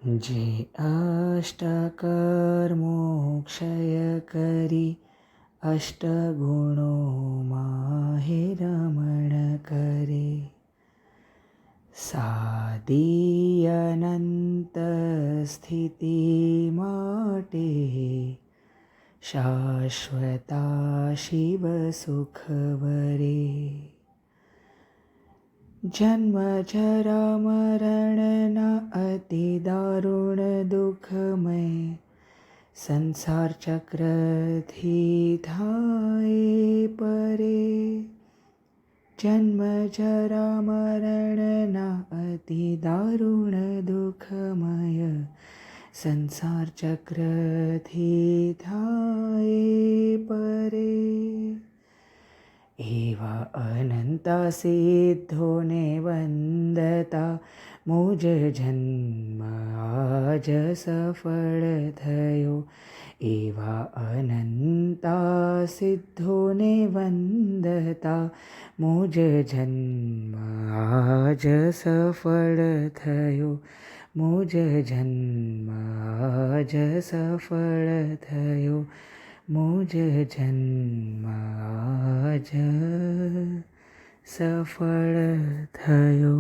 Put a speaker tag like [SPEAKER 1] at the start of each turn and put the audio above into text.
[SPEAKER 1] જે અષ્ટકર્મોક્ષય કરી અષ્ટગુણોમાં હે રમણ કરે. સાદી અનંત સ્થિતિ માટે શાશ્વતા શિવ સુખ વરે. જન્મ જરા મરણના અતિ દારુણ દુઃખમય સંસાર ચક્રથી થાય પરે. જન્મ જરા મરણના અતિ દારુણ દુઃખમય સંસાર ચક્રથી થાય પરે. એવા અનંતા સિદ્ધોને વંદતા મુજ જન્મ આજ સફળ થયો. એવા અનંતા સિદ્ધોને વંદતા મુજ જન્મ આજ સફળ થયો. મુજ જન્મ આજ સફળ થયો. મુજ જન્મ આજ સફળ થયો.